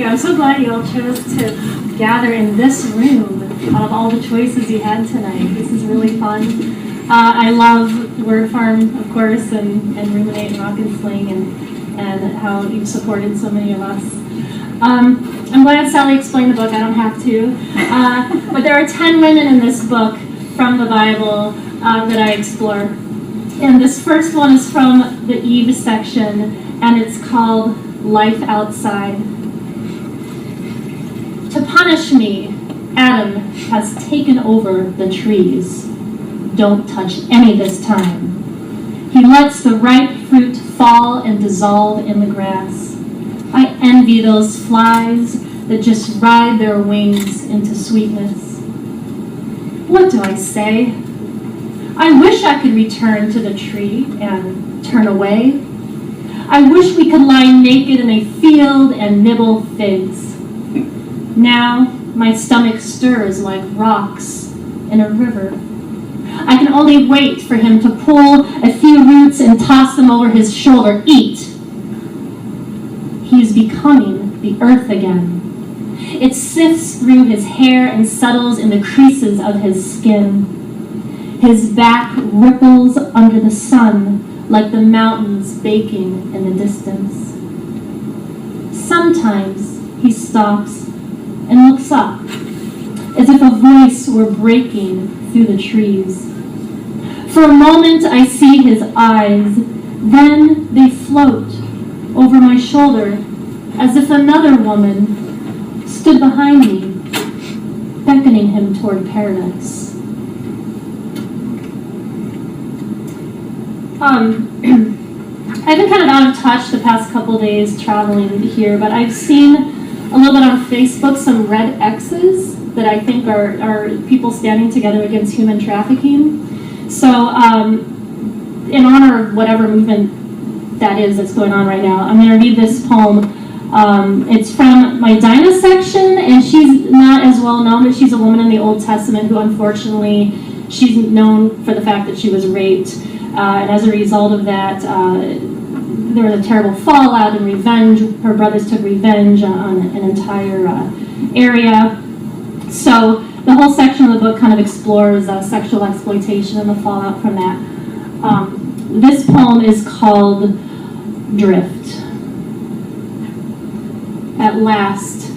you. I'm so glad you all chose to gather in this room out of all the choices you had tonight. This is really fun. I love WordFarm, of course, and Ruminate and Rock and Sling, and how you've supported so many of us. I'm glad Sally explained the book. I don't have to. But there are 10 women in this book from the Bible that I explore. And this first one is from the Eve section, and it's called Life Outside. To punish me, Adam has taken over the trees. Don't touch any this time. He lets the ripe fruit fall and dissolve in the grass. I envy those flies that just ride their wings into sweetness. What do I say? I wish I could return to the tree and turn away. I wish we could lie naked in a field and nibble figs. Now my stomach stirs like rocks in a river. I can only wait for him to pull a few roots and toss them over his shoulder. Eat. He is becoming the earth again. It sifts through his hair and settles in the creases of his skin. His back ripples under the sun like the mountains baking in the distance. Sometimes he stops and looks up, as if a voice were breaking through the trees. For a moment I see his eyes, then they float over my shoulder as if another woman stood behind me, beckoning him toward paradise. I've been kind of out of touch the past couple days traveling here, but I've seen a little bit on Facebook some red X's that I think are people standing together against human trafficking. So in honor of whatever movement that is that's going on right now, I'm going to read this poem. It's from my Dinah section, and she's not as well known, but she's a woman in the Old Testament who unfortunately, she's known for the fact that she was raped. And as a result of that, there was a terrible fallout and revenge. Her brothers took revenge on an entire area. So the whole section of the book kind of explores sexual exploitation and the fallout from that. This poem is called Drift. At last,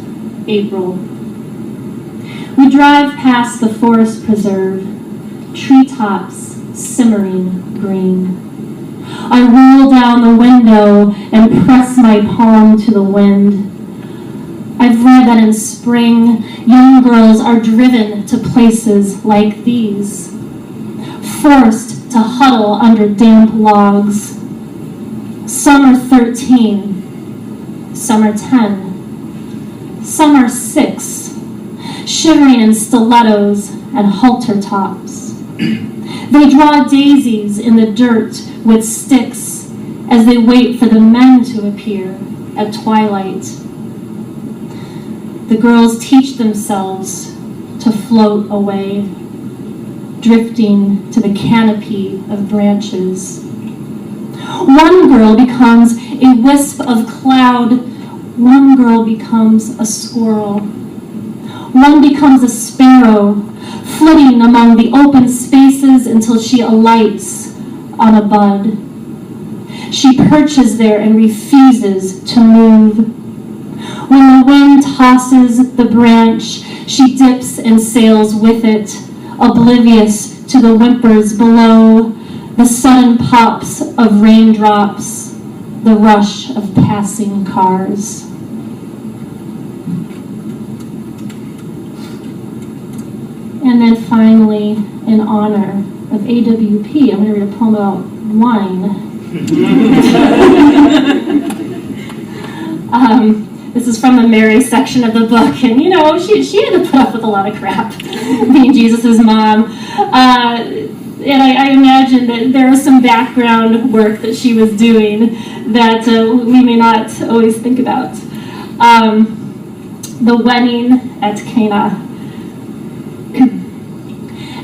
April. We drive past the forest preserve, treetops simmering green. I roll down the window and press my palm to the wind. I've read that in spring, young girls are driven to places like these, forced to huddle under damp logs. Some are 13, some are 10, some are 6, shivering in stilettos and halter tops. They draw daisies in the dirt with sticks as they wait for the men to appear at twilight. The girls teach themselves to float away, drifting to the canopy of branches. One girl becomes a wisp of cloud. One girl becomes a squirrel. One becomes a sparrow, flitting among the open spaces until she alights on a bud. She perches there and refuses to move. When the wind tosses the branch, she dips and sails with it, oblivious to the whimpers below, the sudden pops of raindrops, the rush of passing cars. And then finally, in honor of AWP, I'm going to read a poem about wine. This is from the Mary section of the book, and you know, she had to put up with a lot of crap, being Jesus' mom. And I imagine that there was some background work that she was doing that we may not always think about. The wedding at Cana.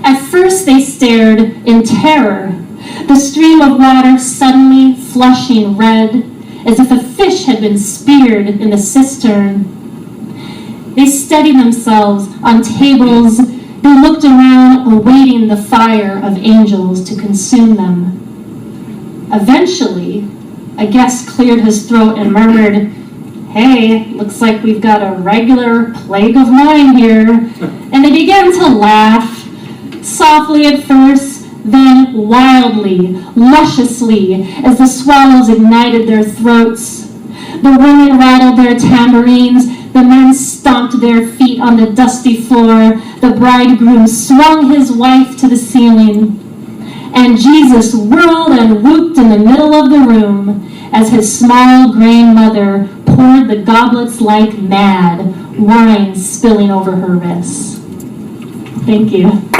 At first they stared in terror, the stream of water suddenly flushing red, as if a fish had been speared in the cistern. They steadied themselves on tables. They looked around, awaiting the fire of angels to consume them. Eventually, a guest cleared his throat and murmured, "Hey, looks like we've got a regular plague of wine here." And they began to laugh, softly at first, then wildly, lusciously, as the swallows ignited their throats. The women rattled their tambourines, the men stomped their feet on the dusty floor, the bridegroom swung his wife to the ceiling, and Jesus whirled and whooped in the middle of the room as his small grain mother poured the goblets like mad, wine spilling over her wrists. Thank you.